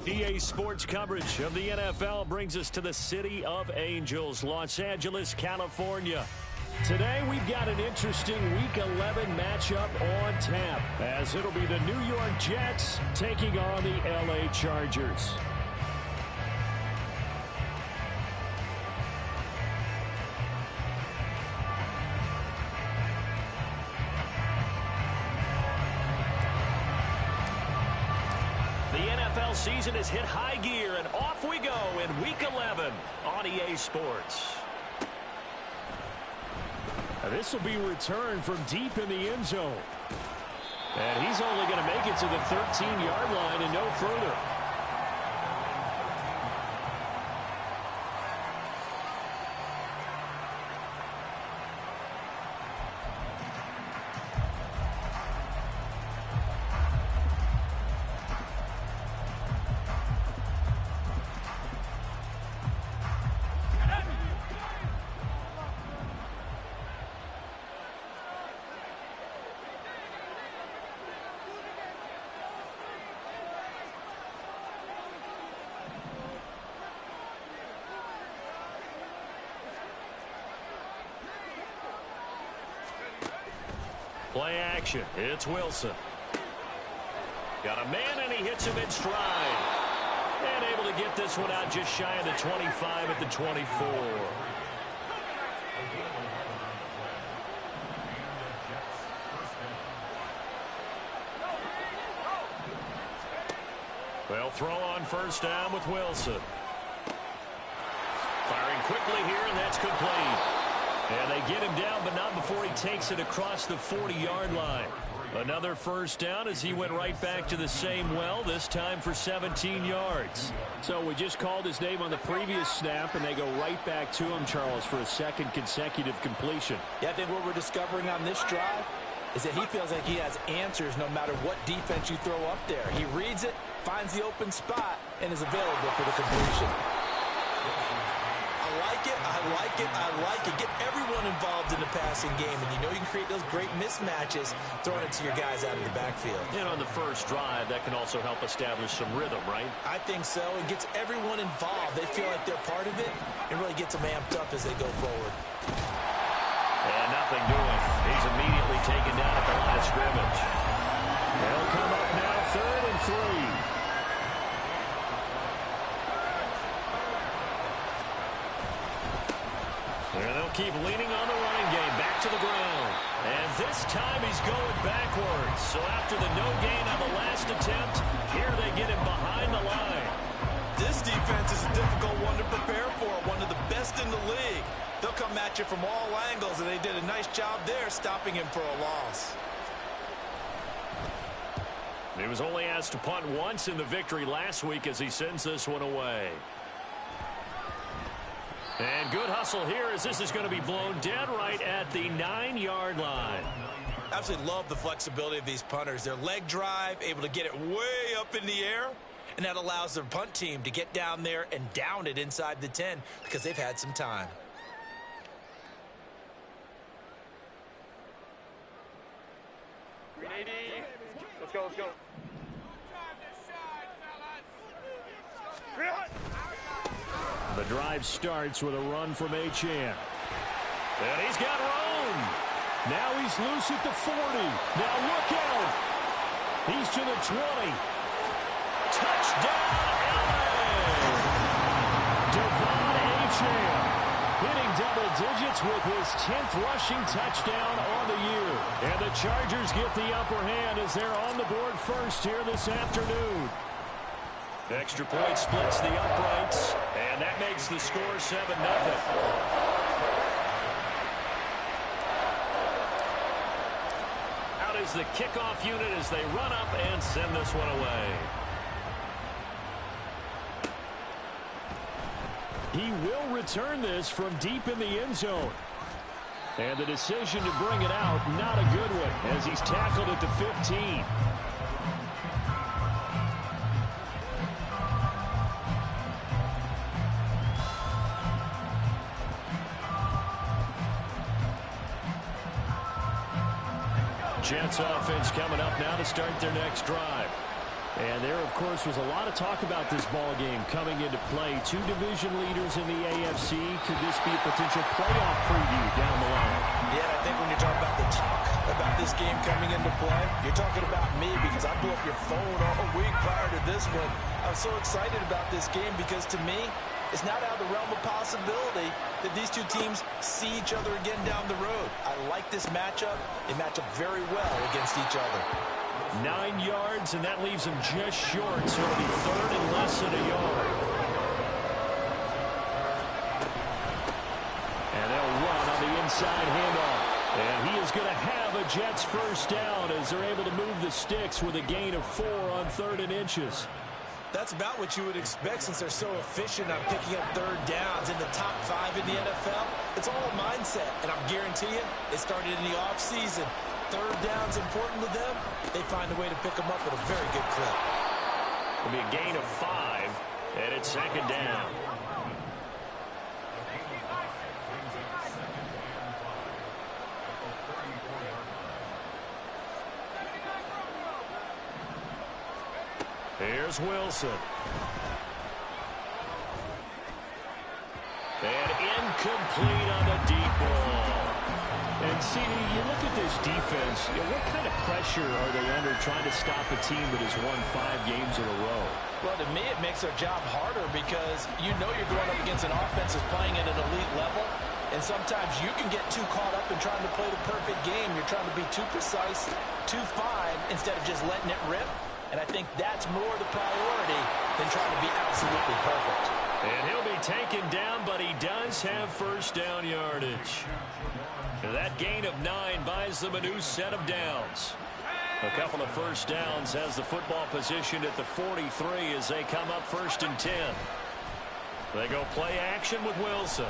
EA Sports coverage of the NFL brings us to the City of Angels, Los Angeles, California. Today, we've got an interesting Week 11 matchup on tap, as it'll be the New York Jets taking on the LA Chargers. The NFL season has hit high gear, and off we go in Week 11 on EA Sports. Now this will be returned from deep in the end zone. And he's only going to make it to the 13-yard line and no further. Play action. It's Wilson. Got a man, and he hits him in stride. And able to get this one out just shy of the 25 at the 24. They'll throw on first down with Wilson. Firing quickly here, and that's complete. And they get him down, but not before he takes it across the 40-yard line. Another first down as he went right back to the same well, this time for 17 yards. So we just called his name on the previous snap, and they go right back to him, Charles, for a second consecutive completion. Yeah, I think what we're discovering on this drive is that he feels like he has answers no matter what defense you throw up there. He reads it, finds the open spot, and is available for the completion. I like it, I like it, I like it. Get everyone involved in the passing game, and you know you can create those great mismatches throwing it to your guys out of the backfield. And on the first drive, that can also help establish some rhythm, right? I think so. It gets everyone involved. They feel like they're part of it and really gets them amped up as they go forward. And nothing doing. He's immediately taken down at the line of scrimmage. They'll come up now 3rd and 3. And they'll keep leaning on the running game. Back to the ground. And this time he's going backwards. So after the no gain on the last attempt, here they get him behind the line. This defense is a difficult one to prepare for. One of the best in the league. They'll come at you from all angles, and they did a nice job there stopping him for a loss. He was only asked to punt once in the victory last week as he sends this one away. And good hustle here as this is going to be blown dead right at the 9-yard line. Absolutely love the flexibility of these punters. Their leg drive, able to get it way up in the air, and that allows their punt team to get down there and down it inside the 10 because they've had some time. Let's go, let's go. The drive starts with a run from Achane. And he's got room. Now he's loose at the 40. Now look out. He's to the 20. Touchdown, LA! Devon Achane hitting double digits with his 10th rushing touchdown on the year. And the Chargers get the upper hand as they're on the board first here this afternoon. Extra point splits the uprights, and that makes the score 7-0. Out is the kickoff unit as they run up and send this one away. He will return this from deep in the end zone. And the decision to bring it out, not a good one, as he's tackled at the 15. Jets offense coming up now to start their next drive. And there, of course, was a lot of talk about this ball game coming into play. Two division leaders in the AFC. Could this be a potential playoff preview down the line? Yeah, I think when you're talking about the talk about this game coming into play, you're talking about me because I blew up your phone all week prior to this one. I'm so excited about this game because, to me, it's not out of the realm of possibility that these two teams see each other again down the road. I like this matchup. They match up very well against each other. 9 yards, and that leaves him just short, so it'll be third and less than a yard. And they'll run on the inside handoff. And he is going to have a Jets first down as they're able to move the sticks with a gain of 4 on 3rd and inches. That's about what you would expect since they're so efficient on picking up third downs in the top 5 in the NFL. It's all a mindset, and I'm guarantee you, it started in the offseason. Third down's important to them. They find a way to pick them up at a very good clip. It'll be a gain of 5, and it's 2nd down. Here's Wilson. And incomplete on the deep ball. And, CD, you look at this defense, what kind of pressure are they under trying to stop a team that has won 5 games in a row? Well, to me, it makes their job harder because you know you're going up against an offense that's playing at an elite level. And sometimes you can get too caught up in trying to play the perfect game. You're trying to be too precise, too fine, instead of just letting it rip. And I think that's more the priority than trying to be absolutely perfect. And he'll be taken down, but he does have first down yardage. That gain of 9 buys them a new set of downs. A couple of first downs has the football positioned at the 43 as they come up 1st and 10. They go play action with Wilson.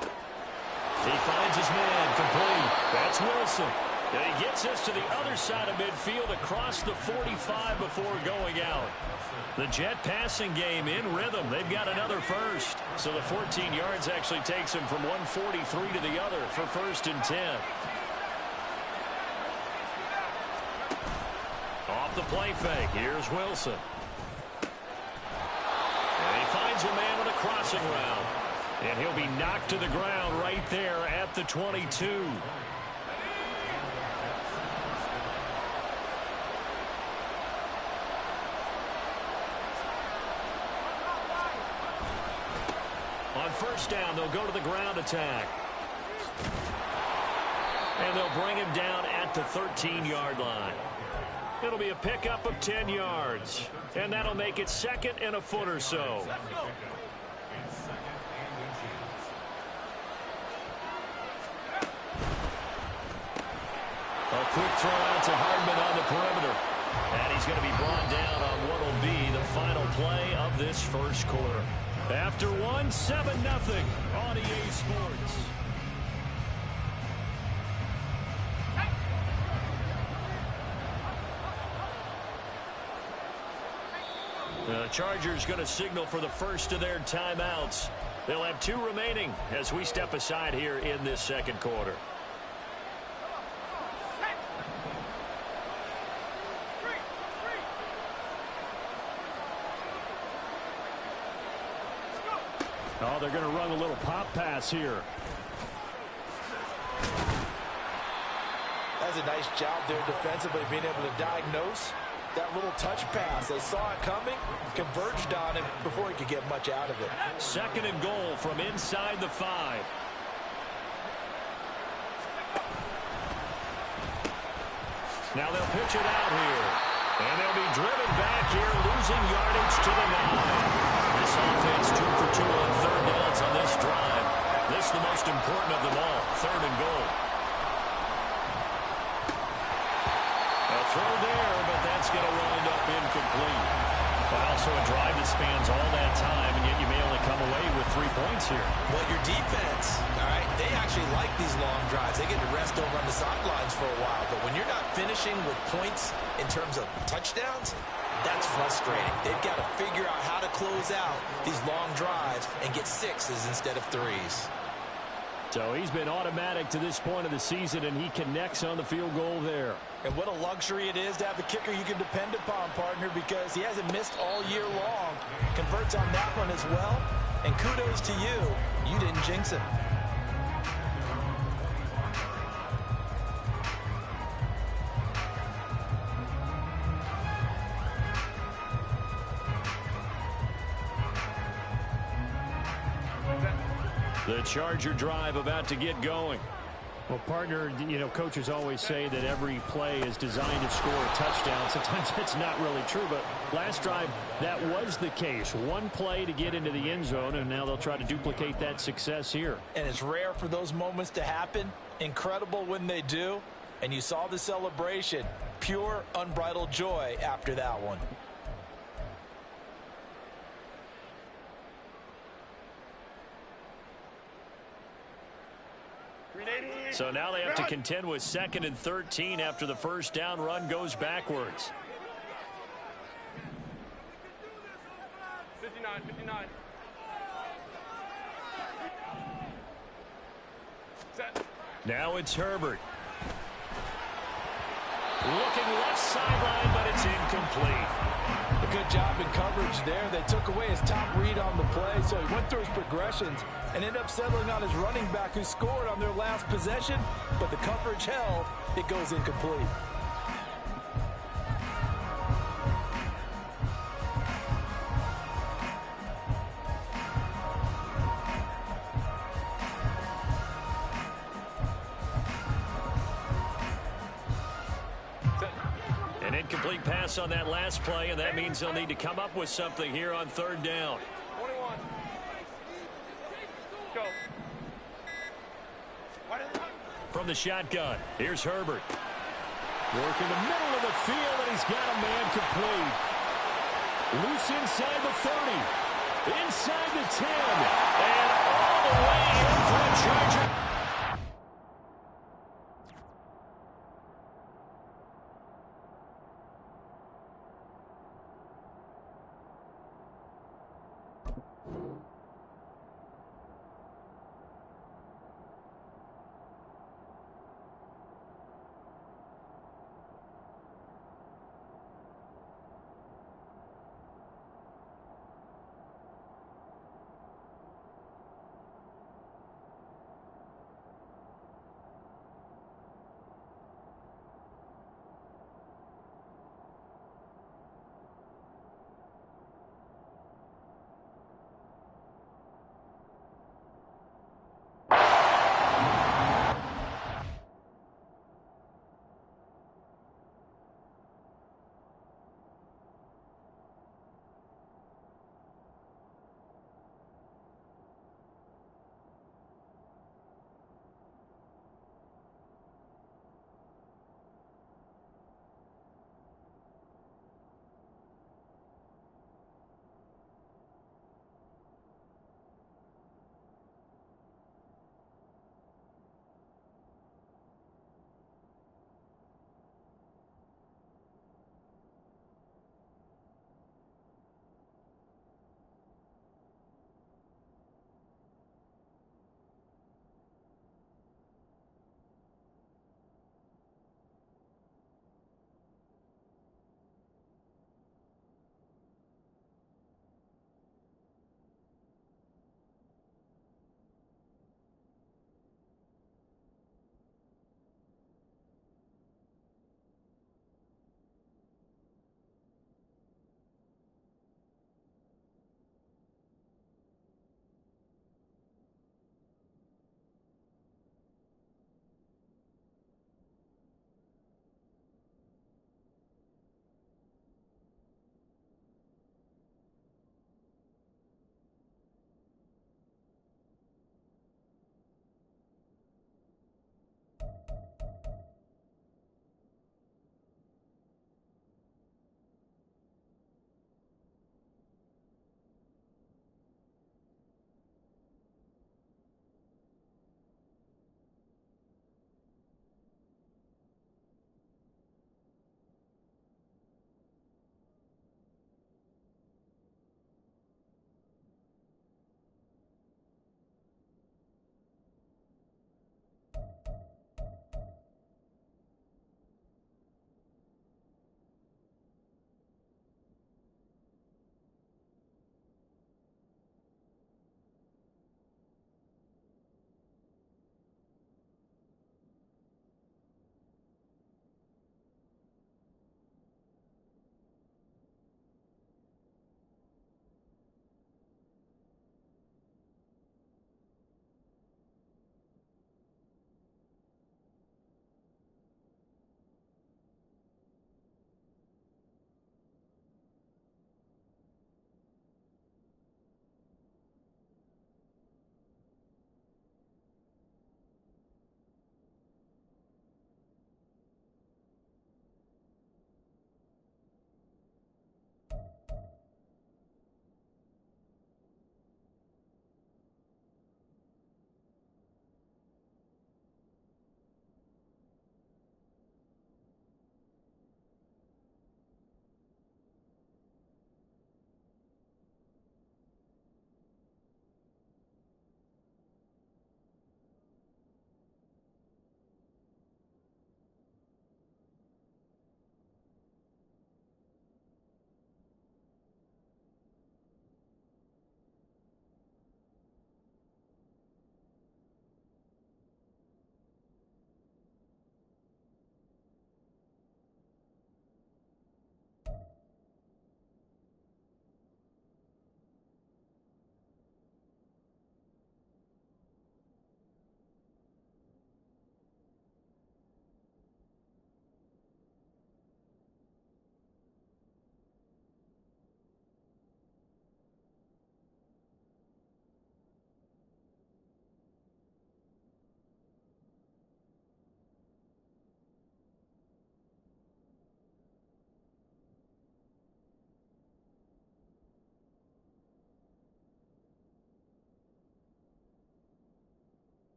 He finds his man complete. That's Wilson. And he gets us to the other side of midfield across the 45 before going out. The Jet passing game in rhythm. They've got another first. So the 14 yards actually takes him from 143 to the other for 1st and 10. Off the play fake. Here's Wilson. And he finds a man on a crossing route. And he'll be knocked to the ground right there at the 22. On first down, they'll go to the ground attack. And they'll bring him down at the 13-yard line. It'll be a pickup of 10 yards. And that'll make it 2nd and a foot or so. A quick throw out to Hardman on the perimeter. And he's going to be brought down on what will be the final play of this first quarter. After 7-0 on EA Sports. The Chargers going to signal for the first of their timeouts. They'll have 2 remaining as we step aside here in this second quarter. Oh, they're going to run a little pop pass here. That's a nice job there defensively, being able to diagnose that little touch pass. They saw it coming, converged on it before he could get much out of it. 2nd and goal from inside the 5. Now they'll pitch it out here. And they'll be driven back here, losing yardage to the 9. This offense 2 for 2 on third downs on this drive. This is the most important of them all, 3rd and goal. A throw there, but that's going to wind up incomplete. But also a drive that spans all that time, and yet you may only come away with 3 points here. Well, your defense, all right, they actually like these long drives. They get to rest over on the sidelines for a while. But when you're not finishing with points in terms of touchdowns, that's frustrating. They've got to figure out how to close out these long drives and get 6s instead of 3s. So he's been automatic to this point of the season, and he connects on the field goal there. And what a luxury it is to have a kicker you can depend upon, partner, because he hasn't missed all year long. Converts on that one as well. And kudos to you. You didn't jinx him. The Charger drive about to get going. Well, partner, you know, coaches always say that every play is designed to score a touchdown. Sometimes that's not really true, but last drive, that was the case. One play to get into the end zone, and now they'll try to duplicate that success here. And it's rare for those moments to happen. Incredible when they do. And you saw the celebration. Pure, unbridled joy after that one. So now they have to contend with 2nd and 13 after the first down run goes backwards. 59. Set. Now it's Herbert. Looking left sideline, but it's incomplete. A good job in coverage there. They took away his top read on the play, so he went through his progressions and ended up settling on his running back who scored on their last possession, but the coverage held. It goes incomplete. An incomplete pass on that last play, and that means they'll need to come up with something here on 3rd down. 21. Go. From the shotgun, here's Herbert. Working the middle of the field, and he's got a man complete. Loose inside the 30. Inside the 10. And all the way in for the Charger.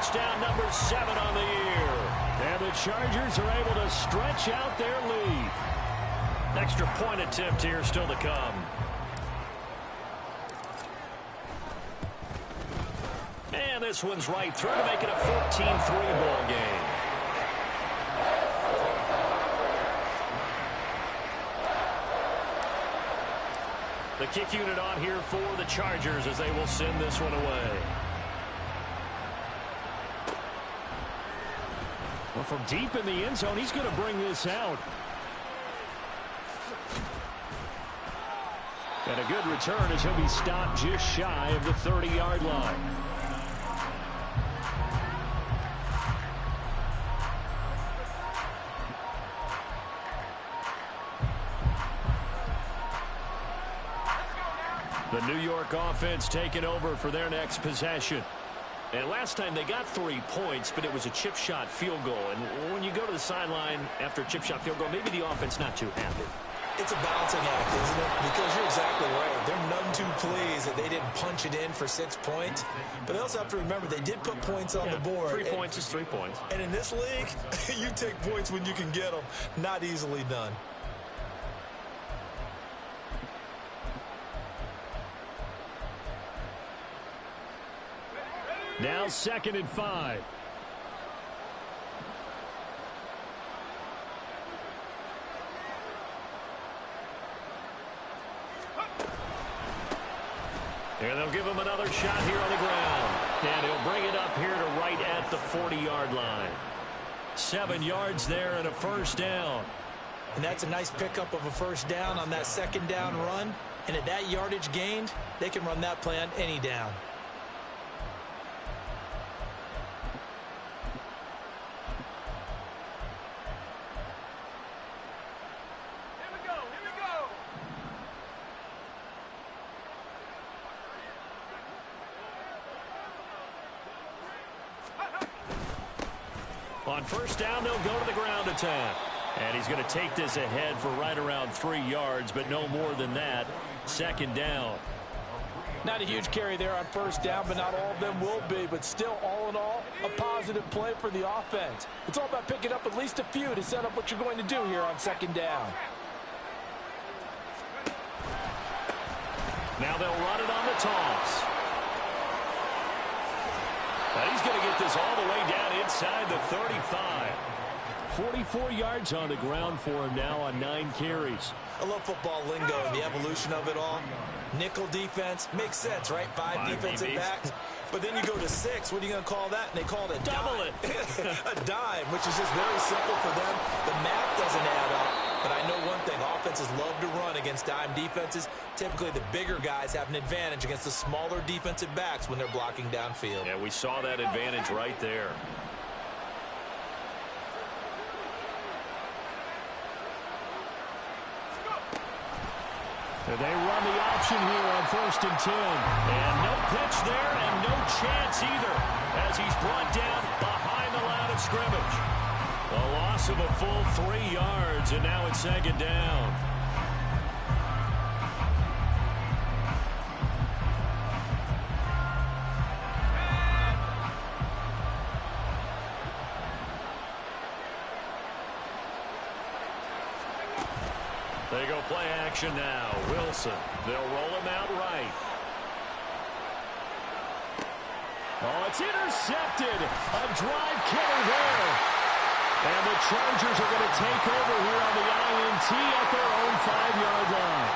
touchdown number 7 on the year. And the Chargers are able to stretch out their lead. Extra point attempt here still to come. And this one's right through to make it a 14-3 ball game. The kick unit on here for the Chargers as they will send this one away. Well, from deep in the end zone, he's going to bring this out. And a good return as he'll be stopped just shy of the 30-yard line. The New York offense taking over for their next possession. And last time they got 3 points, but it was a chip shot field goal. And when you go to the sideline after a chip shot field goal, maybe the offense not too happy. It's a balancing act, isn't it? Because you're exactly right. They're none too pleased that they didn't punch it in for 6 points. But they also have to remember they did put points on the board. 3 points is 3 points. And in this league, you take points when you can get them. Not easily done. Now 2nd and 5. And they'll give him another shot here on the ground. And he'll bring it up here to right at the 40-yard line. 7 yards there and a first down. And that's a nice pickup of a first down on that 2nd down run. And at that yardage gained, they can run that play on any down. On first down, they'll go to the ground attack. And he's going to take this ahead for right around 3 yards, but no more than that. 2nd down. Not a huge carry there on first down, but not all of them will be. But still, all in all, a positive play for the offense. It's all about picking up at least a few to set up what you're going to do here on 2nd down. Now they'll run it on the toss. And he's going to get this all the way down inside the 35. 44 yards on the ground for him now on 9 carries. I love football lingo and the evolution of it all. Nickel defense makes sense, right? 5 defensive backs. But then you go to 6. What are you going to call that? And they call it a double dime. it. A dime, which is just very simple for them. The math doesn't add up. But I know one thing. Offenses love to run against dime defenses. Typically, the bigger guys have an advantage against the smaller defensive backs when they're blocking downfield. Yeah, we saw that advantage right there. And they run the option here on 1st and 10. And no pitch there and no chance either as he's brought down behind the line of scrimmage. A loss of a full 3 yards, and now it's 2nd down. They go play action now. Wilson. They'll roll him out right. Oh, it's intercepted. A drive killer there. And the Chargers are going to take over here on the INT at their own 5-yard line.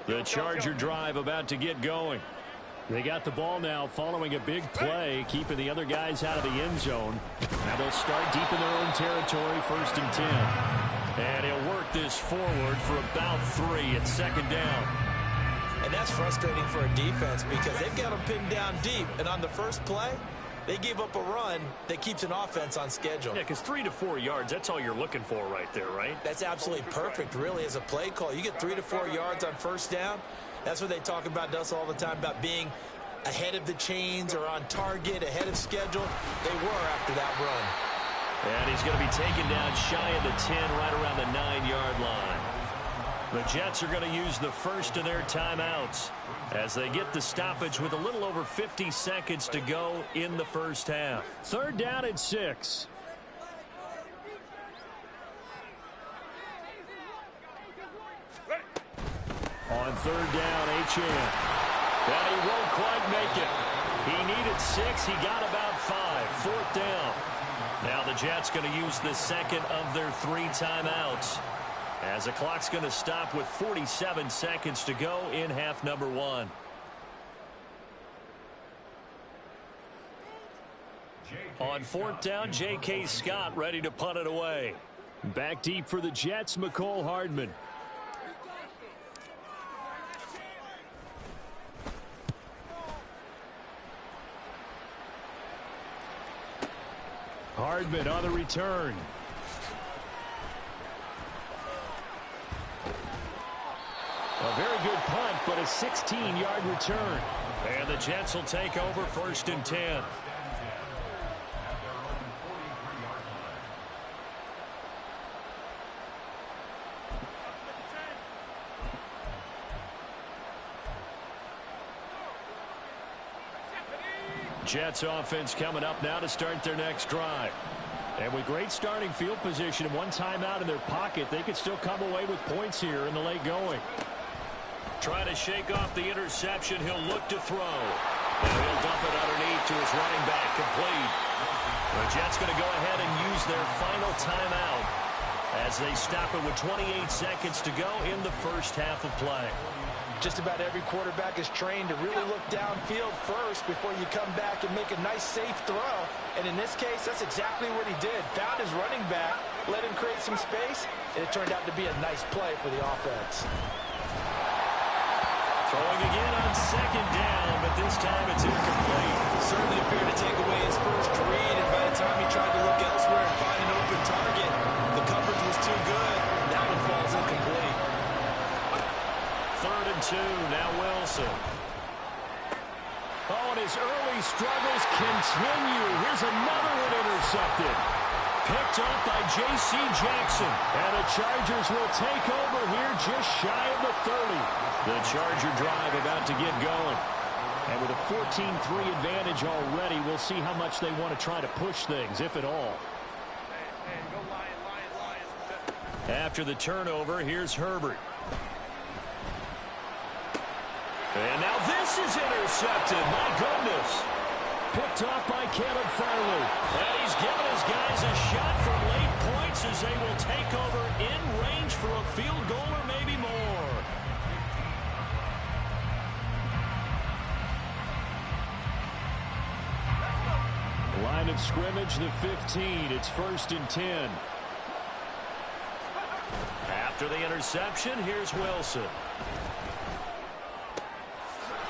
The Charger drive about to get going. They got the ball now following a big play, keeping the other guys out of the end zone. Now they'll start deep in their own territory, 1st and 10. And he'll work this forward for about 3 at 2nd down. And that's frustrating for a defense because they've got them pinned down deep. And on the first play, they gave up a run that keeps an offense on schedule. Yeah, because 3 to 4 yards, that's all you're looking for right there, right? That's absolutely perfect, really, as a play call. You get 3 to 4 yards on first down. That's what they talk about us all the time, about being ahead of the chains or on target, ahead of schedule. They were after that run. And he's going to be taken down shy of the 10, right around the 9-yard line. The Jets are going to use the first of their timeouts as they get the stoppage with a little over 50 seconds to go in the first half. 3rd down and 6. On 3rd down, Achane. And he won't quite make it. He needed 6. He got about 5. 4th down. Now the Jets going to use the second of their 3 timeouts, as the clock's going to stop with 47 seconds to go in half number 1. On 4th down, J.K. Scott ready to punt it away. Back deep for the Jets, McCole Hardman. Hardman on the return. A very good punt, but a 16-yard return. And the Jets will take over 1st and 10. Jets offense coming up now to start their next drive. And with great starting field position and 1 timeout in their pocket, they could still come away with points here in the late going. Trying to shake off the interception. He'll look to throw. And he'll dump it underneath to his running back, complete. The Jets going to go ahead and use their final timeout as they stop it with 28 seconds to go in the first half of play. Just about every quarterback is trained to really look downfield first before you come back and make a nice, safe throw. And in this case, that's exactly what he did. Found his running back, let him create some space, and it turned out to be a nice play for the offense. Throwing again on 2nd down, but this time it's incomplete. Certainly appeared to take away his first read, and by the time he tried to look elsewhere and find an open target, the coverage was too good. That one falls incomplete. 3rd and 2, now Wilson. Oh, and his early struggles continue. Here's another one intercepted. Picked up by J.C. Jackson. And the Chargers will take over here just shy of the 30. The Charger drive about to get going. And with a 14-3 advantage already, we'll see how much they want to try to push things, if at all. After the turnover, here's Herbert. And now this is intercepted. My goodness. Picked off by Caleb Farley. And he's giving his guys a shot from late points as they will take over in range for a field goal or maybe more. Line of scrimmage, the 15. It's 1st and 10. After the interception, here's Wilson.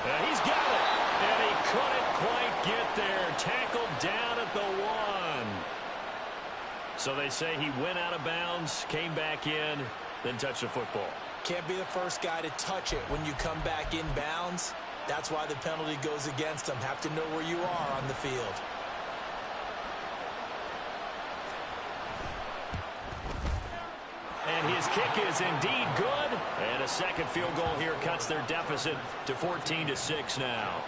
And he's got it. And he couldn't quite get there. Tackled down at the 1. So they say he went out of bounds, came back in, then touched the football. Can't be the first guy to touch it when you come back in bounds. That's why the penalty goes against him. Have to know where you are on the field. And his kick is indeed good. And a second field goal here cuts their deficit to 14-6 now.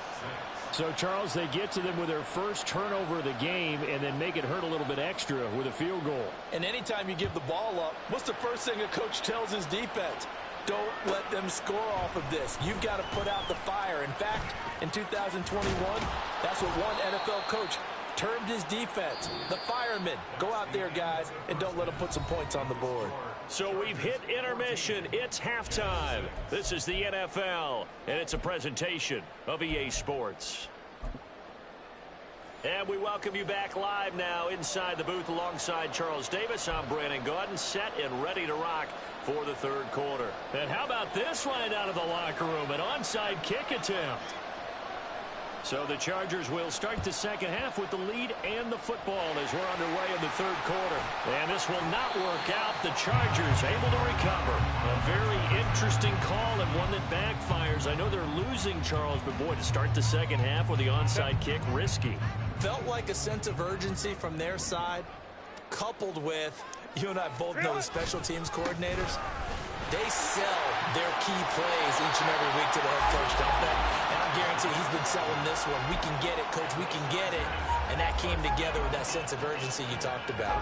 So, Charles, they get to them with their first turnover of the game and then make it hurt a little bit extra with a field goal. And anytime you give the ball up, what's the first thing a coach tells his defense? Don't let them score off of this. You've got to put out the fire. In fact, in 2021, that's what one NFL coach termed his defense, the firemen. Go out there, guys, and don't let them put some points on the board. So we've hit intermission. It's halftime. This is the NFL, and it's a presentation of EA Sports. And we welcome you back live now inside the booth alongside Charles Davis. I'm Brandon Gaudin, set and ready to rock for the third quarter. And how about this line out of the locker room? An onside kick attempt. So the Chargers will start the second half with the lead and the football as we're underway in the third quarter. And this will not work out. The Chargers able to recover. A very interesting call and one that backfires. I know they're losing, Charles, but boy, to start the second half with the onside kick, risky. Felt like a sense of urgency from their side, coupled with, you and I both know the special teams coordinators. They sell their key plays each and every week to the head coach, don't they? And I guarantee he's been selling this one. We can get it, coach. We can get it. And that came together with that sense of urgency you talked about.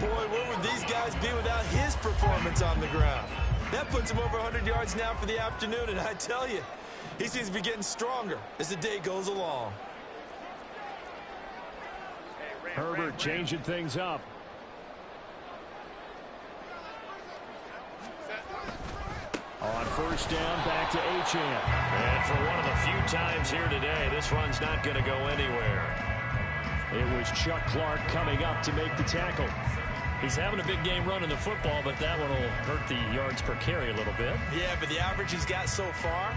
Boy, where would these guys be without his performance on the ground? That puts him over 100 yards now for the afternoon, and I tell you, he seems to be getting stronger as the day goes along. Herbert changing things up. On first down, back to Achane. And for one of the few times here today, this run's not going to go anywhere. It was Chuck Clark coming up to make the tackle. He's having a big game running the football, but that one will hurt the yards per carry a little bit. Yeah, but the average he's got so far,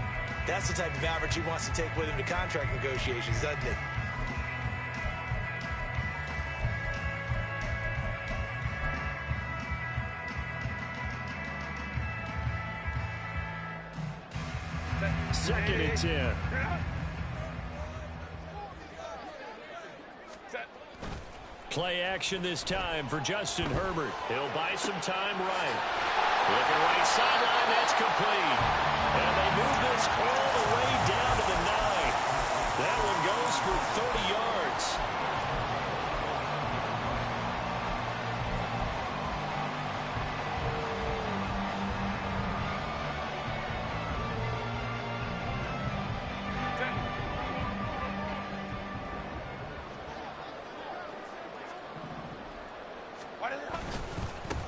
that's the type of average he wants to take with him to contract negotiations, doesn't it? Second and 10. Play action this time for Justin Herbert. He'll buy some time right. Looking right sideline, that's complete. And they move this all the way down to the 9. That one goes for 30 yards.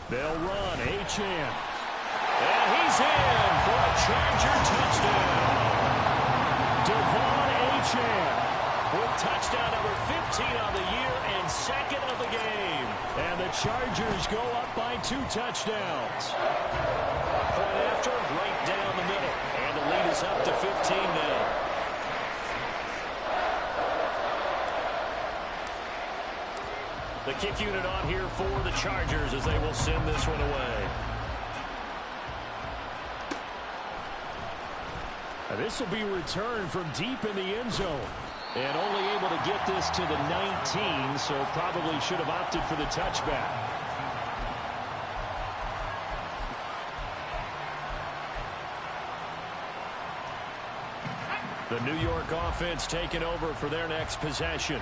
They'll run, Achane. And he's in for a Charger touchdown. Devon Achane with touchdown number 15 on the year and second of the game. And the Chargers go up by 2 touchdowns. Point after, right down the middle. And the lead is up to 15 now. The kick unit on here for the Chargers as they will send this one away. This will be returned from deep in the end zone. And only able to get this to the 19, so probably should have opted for the touchback. The New York offense taking over for their next possession.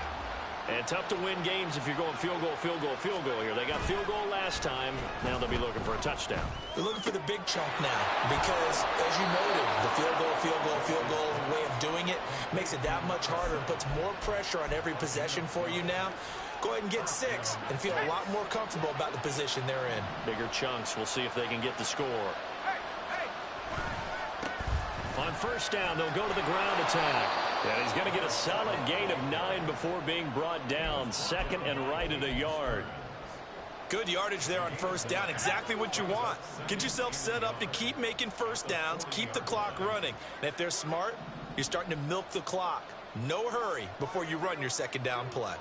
And tough to win games if you're going field goal, field goal, field goal here. They got field goal last time. Now they'll be looking for a touchdown. They're looking for the big chunk now because, as you noted, the field goal way of doing it makes it that much harder and puts more pressure on every possession for you now. Go ahead and get 6 and feel a lot more comfortable about the position they're in. Bigger chunks. We'll see if they can get the score. On first down, they'll go to the ground attack. And he's going to get a solid gain of 9 before being brought down. Second and right at a yard. Good yardage there on first down. Exactly what you want. Get yourself set up to keep making first downs, keep the clock running. And if they're smart, you're starting to milk the clock. No hurry before you run your second down play.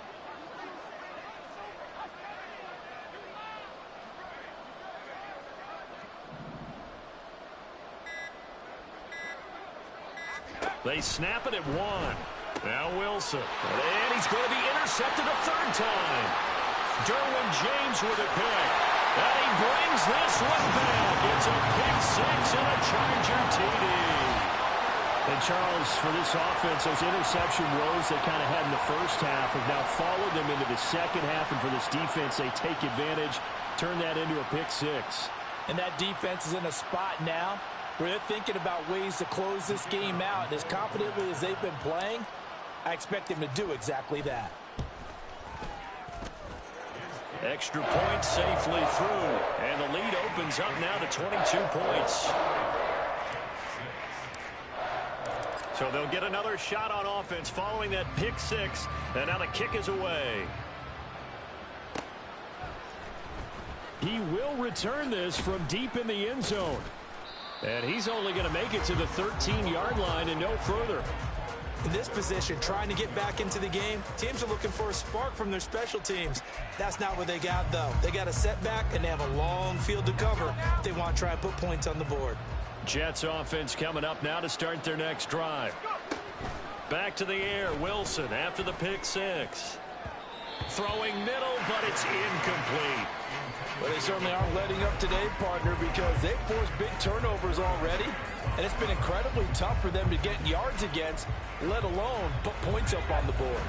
They snap it at 1. Now Wilson. And he's going to be intercepted a third time. Derwin James with a pick. And he brings this one back. It's a pick 6 and a Charger TD. And Charles, for this offense, those interception woes they kind of had in the first half have now followed them into the second half. And for this defense, they take advantage, turn that into a pick 6. And that defense is in a spot now where they're thinking about ways to close this game out. And as confidently as they've been playing, I expect them to do exactly that. Extra point safely through. And the lead opens up now to 22 points. So they'll get another shot on offense following that pick 6. And now the kick is away. He will return this from deep in the end zone. And he's only going to make it to the 13-yard line and no further. In this position, trying to get back into the game, teams are looking for a spark from their special teams. That's not what they got, though. They got a setback, and they have a long field to cover if they want to try and put points on the board. Jets offense coming up now to start their next drive. Back to the air, Wilson after the pick six. Throwing middle, but it's incomplete. Well, they certainly aren't letting up today, partner, because they've forced big turnovers already, and it's been incredibly tough for them to get yards against, let alone put points up on the board.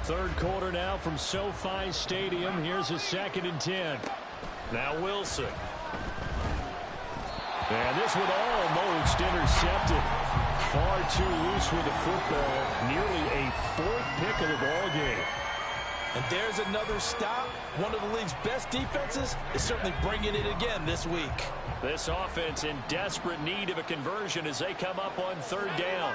Third quarter now from SoFi Stadium. Here's a 2nd and 10. Now Wilson. And this one almost intercepted. Far too loose with the football. Nearly a 4th pick of the ball game. And there's another stop. One of the league's best defenses is certainly bringing it again this week. This offense in desperate need of a conversion as they come up on 3rd down.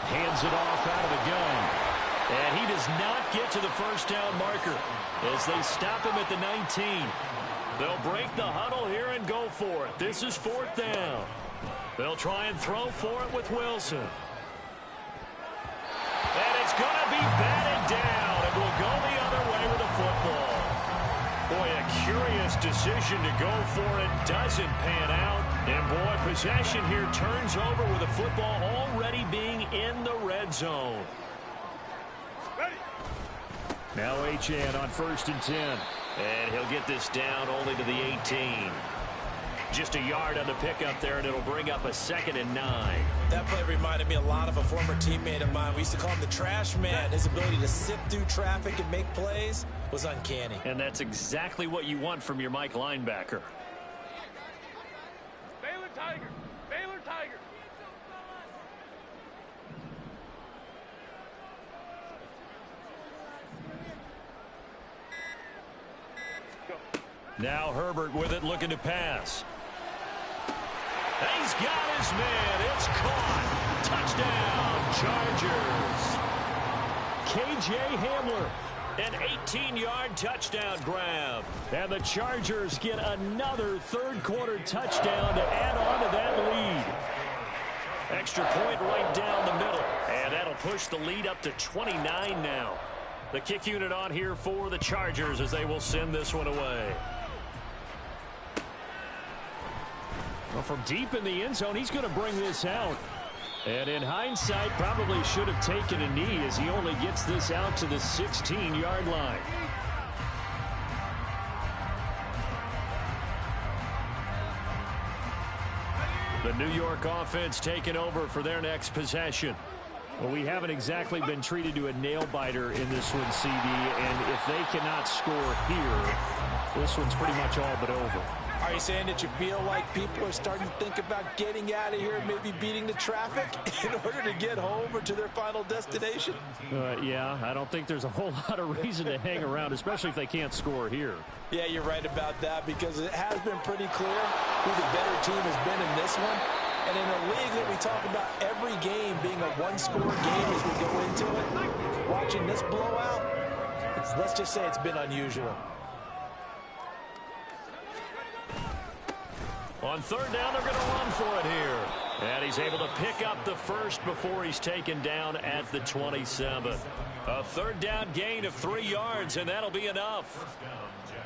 Hands it off out of the gun. And he does not get to the 1st down marker as they stop him at the 19. They'll break the huddle here and go for it. This is 4th down. They'll try and throw for it with Wilson. And it's going to be batted down, and will go the other way with the football. Boy, a curious decision to go for it. Doesn't pan out. And, boy, possession here turns over with the football already being in the red zone. Now Achane on 1st and 10. And he'll get this down only to the 18. Just a yard on the pickup there, and it'll bring up a 2nd and 9. That play reminded me a lot of a former teammate of mine. We used to call him the trash man. His ability to sift through traffic and make plays was uncanny. And that's exactly what you want from your Mike linebacker. Baylor Tigers! Baylor Tigers! Now Herbert with it, looking to pass. He's got his man. It's caught. Touchdown, Chargers. K.J. Hamler, an 18-yard touchdown grab. And the Chargers get another third-quarter touchdown to add on to that lead. Extra point right down the middle. And that'll push the lead up to 29 now. The kick unit on here for the Chargers as they will send this one away. Well, from deep in the end zone, he's going to bring this out. And in hindsight, probably should have taken a knee as he only gets this out to the 16-yard line. The New York offense taking over for their next possession. Well, we haven't exactly been treated to a nail-biter in this one, CD, and if they cannot score here, this one's pretty much all but over. Are you saying that you feel like people are starting to think about getting out of here, maybe beating the traffic in order to get home or to their final destination? Yeah, I don't think there's a whole lot of reason to hang around, especially if they can't score here. Yeah, you're right about that, because it has been pretty clear who the better team has been in this one. And in a league that we talk about every game being a one-score game as we go into it, watching this blowout, let's just say it's been unusual. On 3rd down, they're going to run for it here. And he's able to pick up the first before he's taken down at the 27. A 3rd down gain of 3 yards, and that'll be enough.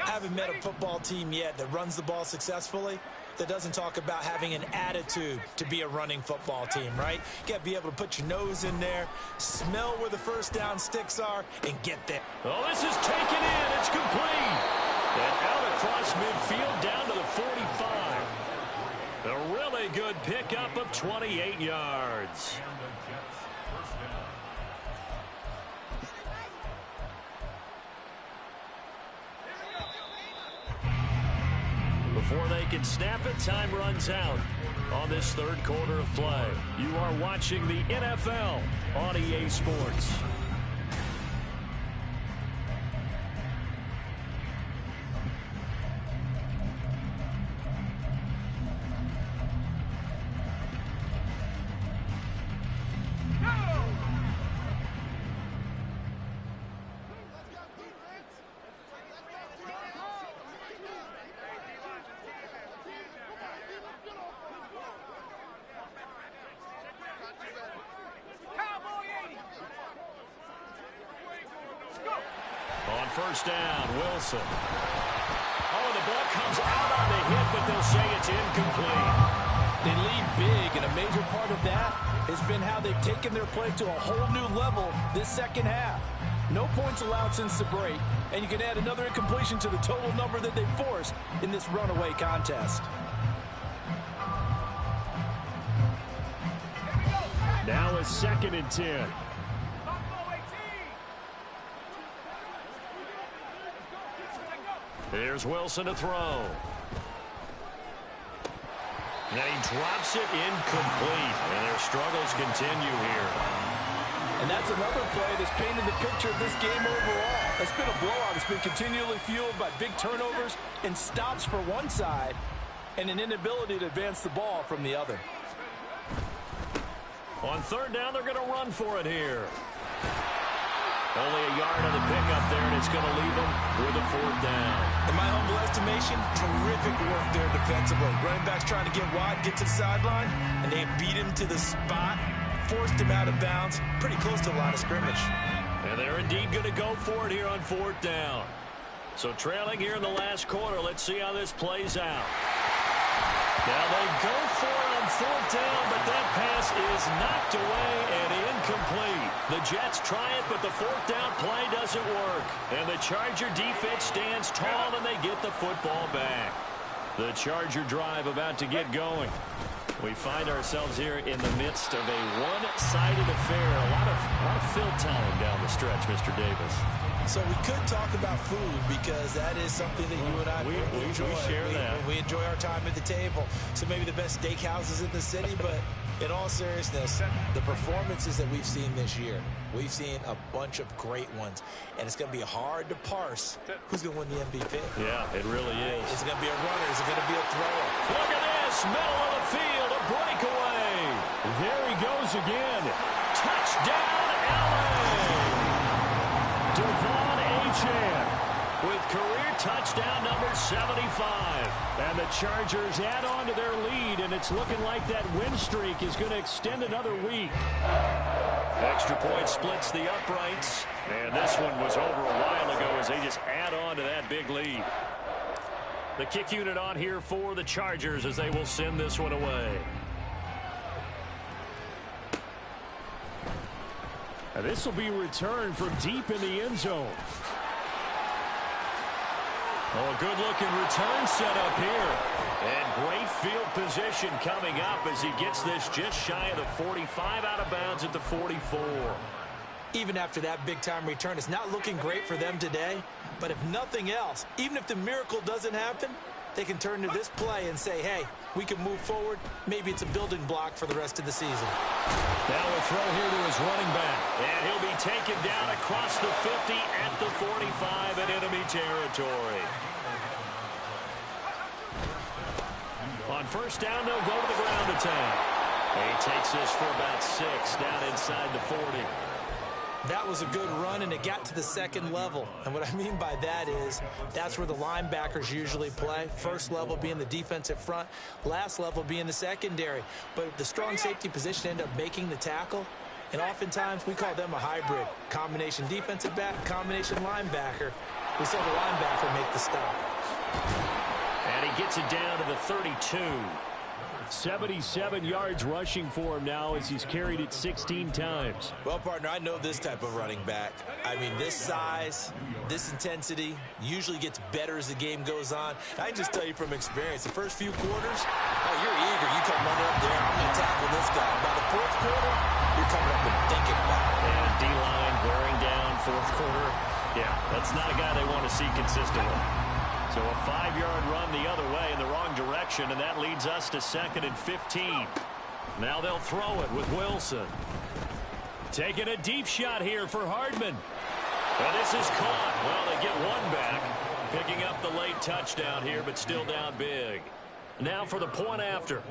I haven't met a football team yet that runs the ball successfully that doesn't talk about having an attitude to be a running football team, right? You got to be able to put your nose in there, smell where the first down sticks are, and get there. Oh, this is taken in. It's complete. And out across midfield down to the 45. A really good pickup of 28 yards. Before they can snap it, time runs out on this 3rd quarter of play. You are watching the NFL on EA Sports. first down. Wilson. Oh, the ball comes out on the hit, but they'll say it's incomplete. They lead big, and a major part of that has been how they've taken their play to a whole new level this second half. No points allowed since the break, and you can add another incompletion to the total number that they forced in this runaway contest. Now a 2nd and 10. Here's Wilson to throw. And he drops it incomplete. And their struggles continue here. And that's another play that's painted the picture of this game overall. It's been a blowout. It's been continually fueled by big turnovers and stops for one side and an inability to advance the ball from the other. On 3rd down, they're going to run for it here. Only a yard on the pickup there, and it's going to leave them with a 4th down. In my humble estimation, terrific work there defensively. Running backs trying to get wide, get to the sideline, and they beat him to the spot, forced him out of bounds, pretty close to the line of scrimmage. And they're indeed going to go for it here on 4th down. So trailing here in the last quarter, let's see how this plays out. Now they go for it on 4th down, but that pass is knocked away and incomplete. The Jets try it, but the 4th down play doesn't work. And the Charger defense stands tall, and they get the football back. The Charger drive about to get going. We find ourselves here in the midst of a one-sided affair. A lot of fill time down the stretch, Mr. Davis. So we could talk about food because that is something that you and I enjoy. We share that. We enjoy our time at the table. So maybe the best steakhouses in the city, but in all seriousness, the performances that we've seen this year, we've seen a bunch of great ones, and it's going to be hard to parse who's going to win the MVP. Yeah, it really is. Is it going to be a runner? Is it going to be a thrower? Look at this, middle of the field, a breakaway. There he goes again. Touchdown, LA. Devon Achane with career touchdown number 75. And the Chargers add on to their lead, and it's looking like that win streak is going to extend another week. Extra point splits the uprights, and this one was over a while ago as they just add on to that big lead. The kick unit on here for the Chargers as they will send this one away. And this will be returned from deep in the end zone. Oh, a good-looking return set up here. And great field position coming up as he gets this just shy of the 45 out of bounds at the 44. Even after that big-time return, it's not looking great for them today. But if nothing else, even if the miracle doesn't happen, they can turn to this play and say, hey, we can move forward. Maybe it's a building block for the rest of the season. Now a throw here to his running back. And he'll be taken down across the 50 at the 45 in enemy territory. On 1st down, they'll go to the ground attack. He takes this for about 6 down inside the 40. That was a good run, and it got to the 2nd level. And what I mean by that is that's where the linebackers usually play. First level being the defensive front, last level being the secondary. But the strong safety position ended up making the tackle. And oftentimes we call them a hybrid. Combination defensive back, combination linebacker. We saw the linebacker make the stop. And he gets it down to the 32. 77 yards rushing for him now as he's carried it 16 times. Well, partner, I know this type of running back. I mean, this size, this intensity usually gets better as the game goes on. I can just tell you from experience, the first few quarters, oh, you're eager. You come running up there, I'm going to tackle this guy. By the 4th quarter, you're coming up and thinking about it. And D-line wearing down 4th quarter. Yeah, that's not a guy they want to see consistently. So a 5-yard run the other way in the wrong direction, and that leads us to 2nd and 15. Now they'll throw it with Wilson. Taking a deep shot here for Hardman. And this is caught. Well, they get one back, picking up the late touchdown here, but still down big. Now for the point after.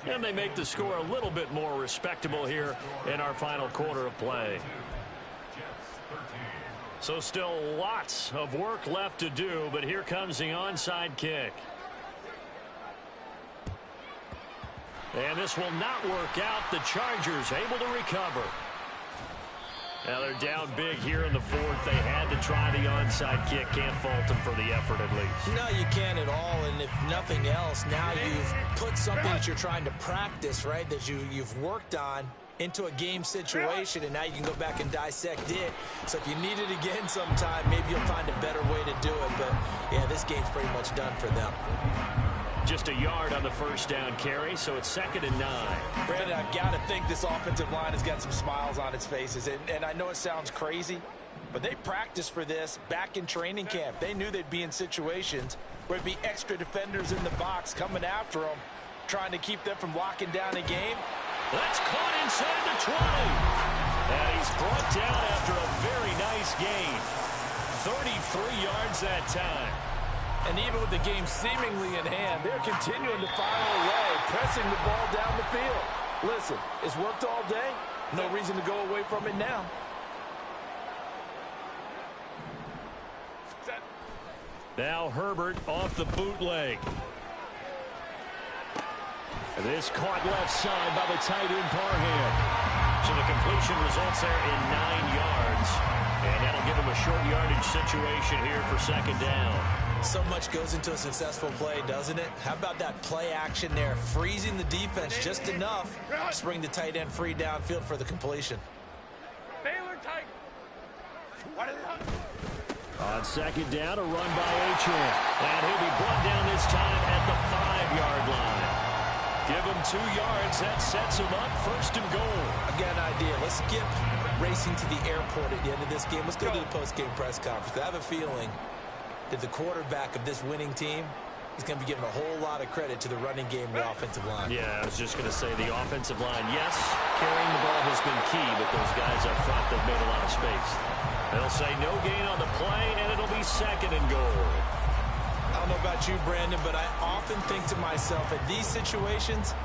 And they make the score a little bit more respectable here in our final quarter of play. So still lots of work left to do, but here comes the onside kick. And this will not work out. The Chargers able to recover. Now they're down big here in the fourth. They had to try the onside kick. Can't fault them for the effort at least. No, you can't at all. And if nothing else, now you've put something that you're trying to practice, right, that you've worked on into a game situation, and now you can go back and dissect it. So if you need it again sometime, maybe you'll find a better way to do it. But, yeah, this game's pretty much done for them. Just a yard on the first down carry, so it's 2nd and 9. Brandon, I've got to think this offensive line has got some smiles on its faces. And I know it sounds crazy, but they practiced for this back in training camp. They knew they'd be in situations where it'd be extra defenders in the box coming after them, trying to keep them from locking down a game. That's caught inside the 20. And he's brought down after a very nice gain. 33 yards that time. And even with the game seemingly in hand, they're continuing to fire away, pressing the ball down the field. Listen, it's worked all day. No reason to go away from it now. Now Herbert off the bootleg. This caught left side by the tight end Parham. So the completion results there in 9 yards. And that'll give him a short yardage situation here for 2nd down. So much goes into a successful play, doesn't it? How about that play action there, freezing the defense just enough to bring the tight end free downfield for the completion. Baylor Tiger. On 2nd down, a run by Achane. And he'll be brought down this time at the 5-yard line. Give him 2 yards. That sets him up 1st and goal. I got an idea. Let's skip racing to the airport at the end of this game. Let's go to the post-game press conference. I have a feeling that the quarterback of this winning team is going to be given a whole lot of credit to the running game and the offensive line. Yeah, I was just going to say the offensive line, yes, carrying the ball has been key, but those guys up front, they've made a lot of space. They'll say no gain on the play, and it'll be 2nd and goal. I don't know about you, Brandon, but I often think to myself, at these situations,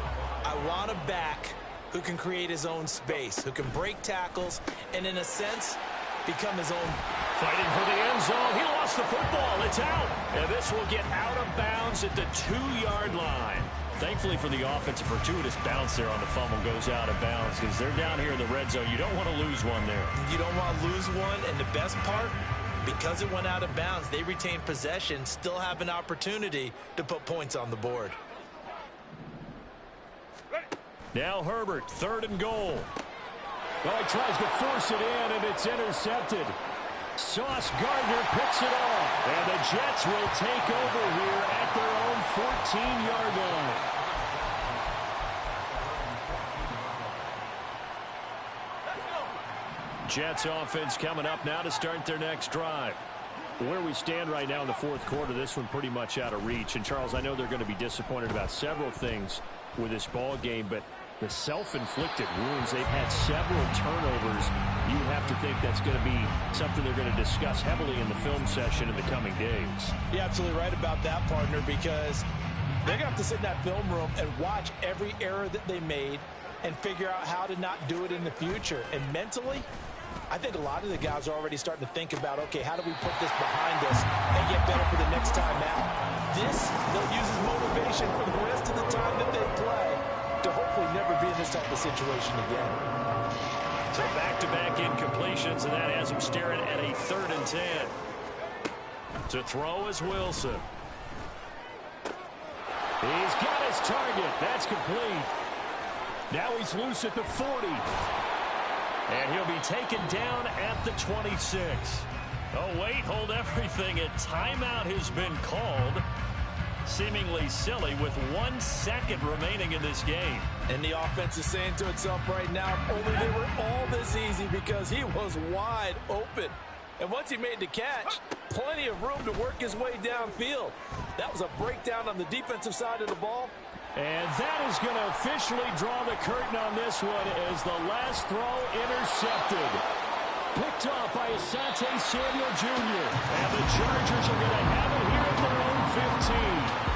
I want a back who can create his own space, who can break tackles, and in a sense, become his own. Fighting for the end zone. He lost the football. It's out. And this will get out of bounds at the 2-yard line. Thankfully for the offense, a fortuitous bounce there on the fumble goes out of bounds because they're down here in the red zone. You don't want to lose one there. You don't want to lose one, and the best part, because it went out of bounds, they retain possession, still have an opportunity to put points on the board. Now Herbert, 3rd and goal. Well, he tries to force it in, and it's intercepted. Sauce Gardner picks it off. And the Jets will take over here at their own 14-yard line. Jets offense coming up now to start their next drive. Where we stand right now in the 4th quarter, this one pretty much out of reach. And, Charles, I know they're going to be disappointed about several things with this ball game, but the self-inflicted wounds, they've had several turnovers. You would have to think that's going to be something they're going to discuss heavily in the film session in the coming days. You're absolutely right about that, partner, because they're going to have to sit in that film room and watch every error that they made and figure out how to not do it in the future. And mentally, I think a lot of the guys are already starting to think about, okay, how do we put this behind us and get better for the next time out? This, they'll use as motivation for the rest of the time that they play to hopefully never be in this type of situation again. So back-to-back incompletions, and that has him staring at a 3rd and 10. To throw is Wilson. He's got his target. That's complete. Now he's loose at the 40. And he'll be taken down at the 26. Oh, wait, hold everything. A timeout has been called. Seemingly silly with 1 second remaining in this game. And the offense is saying to itself right now, only they were all this easy because he was wide open. And once he made the catch, plenty of room to work his way downfield. That was a breakdown on the defensive side of the ball. And that is going to officially draw the curtain on this one as the last throw intercepted. Picked off by Asante Samuel Jr. And the Chargers are going to have it here at their own 15.